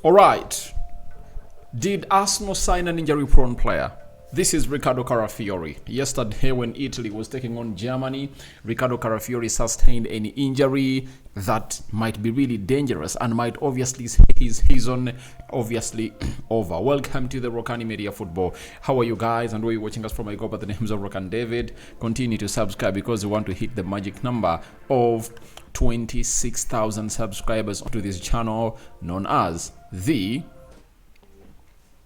All right. Did Arsenal sign an injury-prone player? This is Riccardo Calafiori. Yesterday, when Italy was taking on Germany, Riccardo Calafiori sustained an injury that might be really dangerous and might obviously say his season obviously over. Welcome to the Rokani Media Football. How are you guys? And where are you watching us from? I go by the names of Rokani David. Continue to subscribe because we want to hit the magic number of 26,000 subscribers to this channel known as the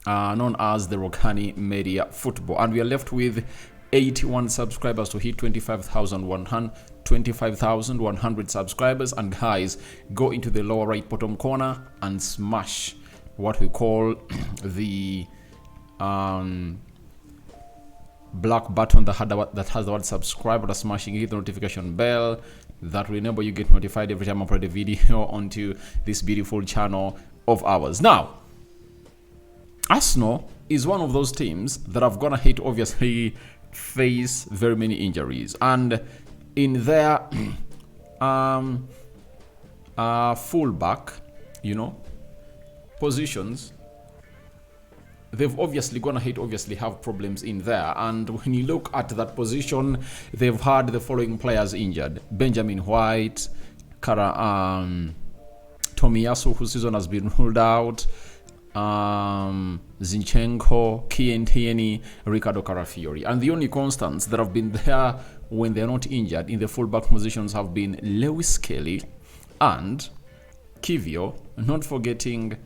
Rokani Media Football, and we are left with 81 subscribers to hit 25,100 subscribers. And guys, go into the lower right bottom corner and smash what we call the black button that has the word subscribe, or smashing hit the notification bell that will enable you get notified every time I upload a video onto this beautiful channel of ours. Now, Arsenal is one of those teams that are gonna hit obviously face very many injuries, and in their fullback, positions, they've obviously gonna have problems in there. And when you look at that position, they've had the following players injured: Benjamin White, Tomiyasu, whose season has been ruled out, Zinchenko, Kientieni, Riccardo Calafiori. And the only constants that have been there when they're not injured in the fullback positions have been Lewis Skelly and Kivio, not forgetting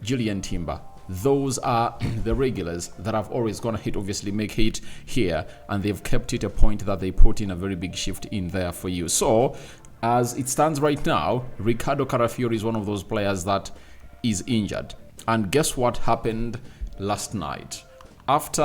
Julian Timber. Those are the regulars that have always gonna make it here, and they've kept it a point that they put in a very big shift in there for you. So as it stands right now, Riccardo Calafiori is one of those players that is injured. And guess what happened last night? Towards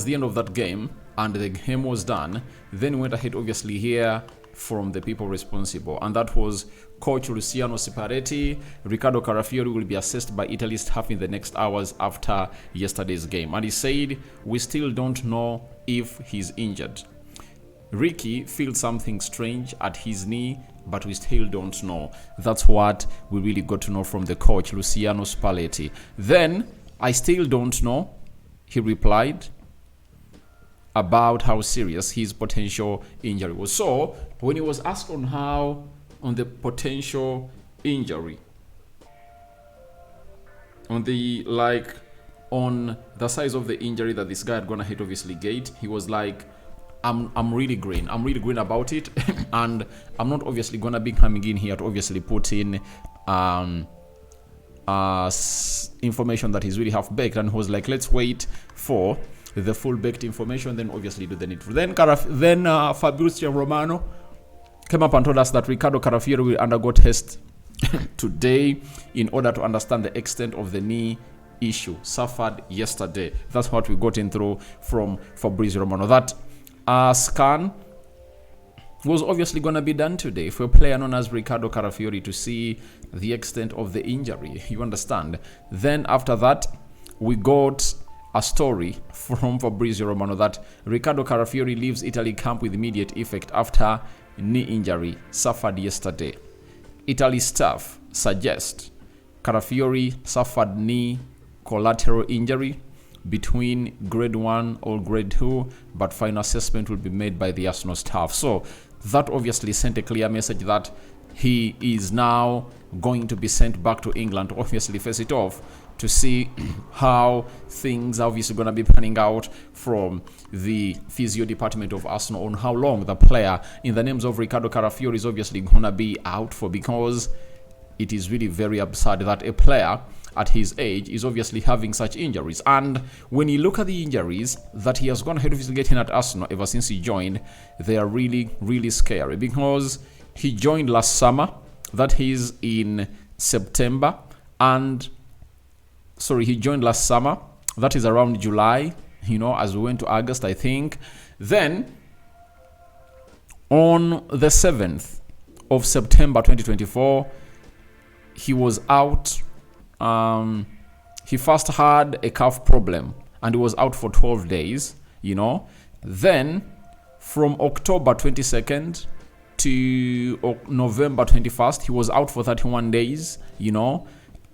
the end of that game, and the game was done, then went ahead here from the people responsible, and that was coach Luciano Spalletti. Riccardo Calafiori will be assessed by Italy staff in the next hours after yesterday's game, and he said, "We still don't know if he's injured. Ricky feels something strange at his knee, but we still don't know." That's what we really got to know from the coach, Luciano Spalletti. Then, "I still don't know," he replied, about how serious his potential injury was. So, when he was asked on the potential injury, on the size of the injury that this guy had gonna get, he was like, I'm really green about it, and I'm not gonna be coming in here to put in information that is really half-baked. And he was like, let's wait for the full-baked information, then do the needful. Then Fabrizio Romano came up and told us that Riccardo Calafiori will undergo test today in order to understand the extent of the knee issue suffered yesterday. That's what we got in through from Fabrizio Romano. That scan was going to be done today for a player known as Riccardo Calafiori to see the extent of the injury. You understand? Then after that, we got a story from Fabrizio Romano that Riccardo Calafiori leaves Italy camp with immediate effect after knee injury suffered yesterday. Italy staff suggest Calafiori suffered knee collateral injury between grade 1 or grade 2, but final assessment will be made by the Arsenal staff. So that sent a clear message that he is now going to be sent back to England to face it off, to see how things are going to be panning out from the physio department of Arsenal on how long the player in the names of Riccardo Calafiori is going to be out for, because it is really very absurd that a player at his age is having such injuries. And when you look at the injuries that he has gone ahead of getting at Arsenal ever since he joined, they are really, really scary, because he joined last summer, that is in September, he joined last summer, that is around July, as we went to August, I think. Then on the 7th of September 2024, he was out. He first had a calf problem and he was out for 12 days, Then from October 22nd to November 21st. He was out for 31 days,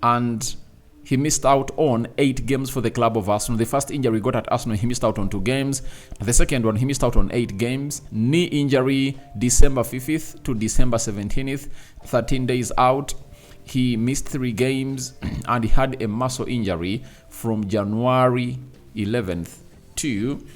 and he missed out on 8 games for the club of Arsenal. The first injury he got at Arsenal, he missed out on 2 games. The second one, he missed out on 8 games. Knee injury, December 5th to December 17th, 13 days out. He missed 3 games, and he had a muscle injury from January 11th to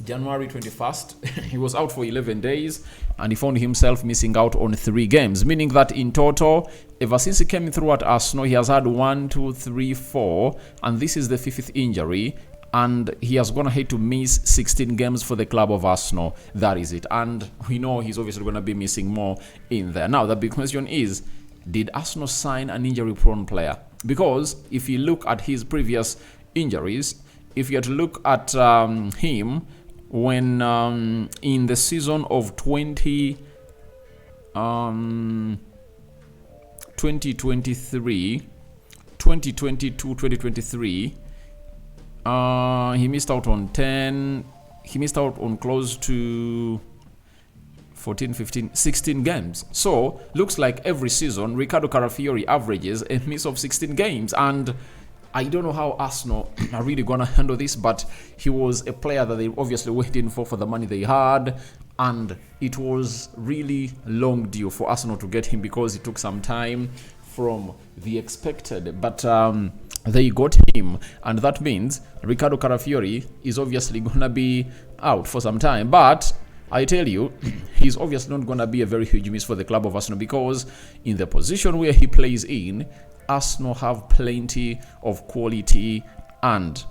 January 21st. He was out for 11 days, and he found himself missing out on 3 games, meaning that in total, ever since he came through at Arsenal, he has had 1, 2, 3, 4, and this is the 5th injury, and he has gone ahead to miss 16 games for the club of Arsenal. That is it, and we know he's obviously going to be missing more in there. Now, the big question is, did Arsenal sign an injury-prone player? Because if you look at his previous injuries, if you had to look at him when in the season of 2023, he missed out on 10, he missed out on close to 14, 15, 16 games. So, looks like every season, Riccardo Calafiori averages a miss of 16 games. And I don't know how Arsenal are really going to handle this, but he was a player that they obviously waiting for the money they had. And it was really long due for Arsenal to get him because it took some time from the expected. But they got him, and that means Riccardo Calafiori is obviously going to be out for some time. But I tell you, he's obviously not going to be a very huge miss for the club of Arsenal, because in the position where he plays in, Arsenal have plenty of quality and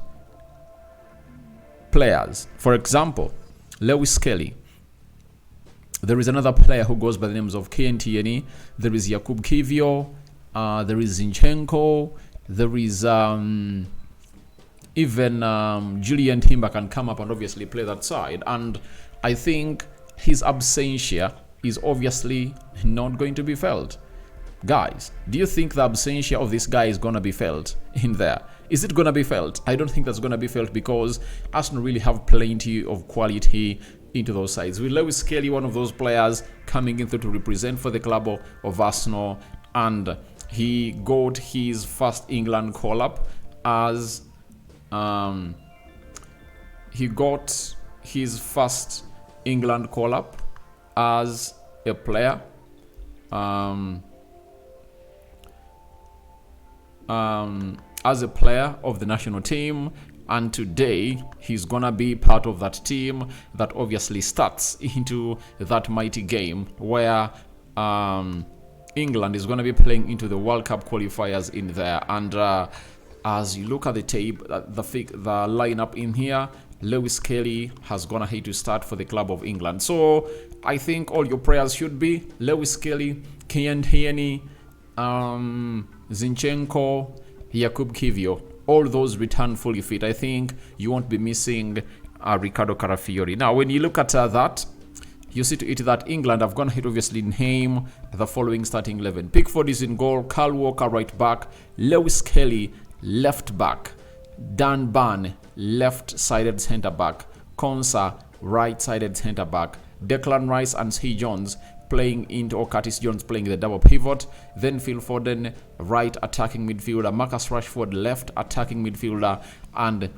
players. For example, Lewis Skelly. There is another player who goes by the names of KNTNE. There is Jakub Kiwior. There is Zinchenko. There is even Julian Timber can come up and obviously play that side. And I think his absentia is obviously not going to be felt. Guys, do you think the absentia of this guy is going to be felt in there? Is it going to be felt? I don't think that's going to be felt, because Arsenal really have plenty of quality into those sides. With Lewis Skelly, one of those players coming in to represent for the club of Arsenal, and he got his first England call-up as a player. As a player of the national team, and today he's gonna be part of that team that obviously starts into that mighty game where England is gonna be playing into the World Cup qualifiers in there. And as you look at the tape, the lineup in here, Lewis Skelly has gone ahead to start for the club of England. So I think all your prayers should be Lewis Skelly, KNTNE, Zinchenko, Jakub Kiwior, all those return fully fit. I think you won't be missing Riccardo Calafiori. Now, when you look at that, you see to it that England have gone ahead obviously name the following starting 11. Pickford is in goal, Kyle Walker right back, Lewis Skelly left back, Dan Burn left-sided centre back, Konsa right-sided centre back, Declan Rice and C. Jones playing into, or Curtis Jones playing the double pivot, then Phil Foden right attacking midfielder, Marcus Rashford left attacking midfielder, and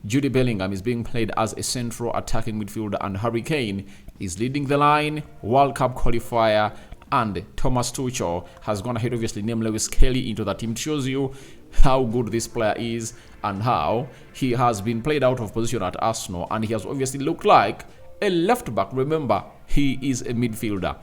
Jude Bellingham is being played as a central attacking midfielder, and Harry Kane is leading the line, World Cup qualifier, and Thomas Tuchel has gone ahead obviously named Lewis Skelly into that team. It shows you how good this player is and how he has been played out of position at Arsenal, and he has obviously looked like a left back. Remember, he is a midfielder,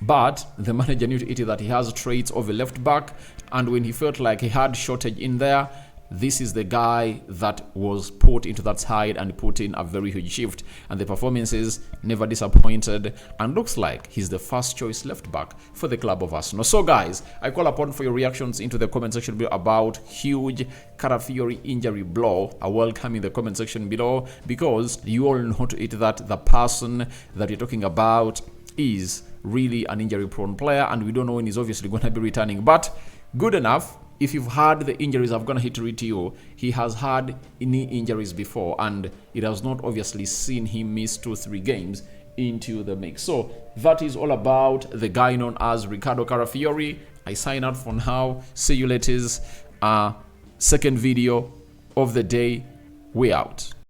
but the manager knew to it that he has traits of a left back, and when he felt like he had shortage in there, this is the guy that was put into that side and put in a very huge shift, and the performances never disappointed, and looks like he's the first choice left back for the club of Arsenal. So guys, I call upon for your reactions into the comment section below about huge Calafiori injury blow. I welcome in the comment section below, because you all know to it that the person that you're talking about is really an injury prone player, and we don't know when he's obviously going to be returning. But good enough, if you've had the injuries I've gonna hit to read to you, he has had knee injuries before, and it has not obviously seen him miss 2-3 games into the mix. So that is all about the guy known as Riccardo Calafiori. I sign out for now. See you later. Second video of the day. We out.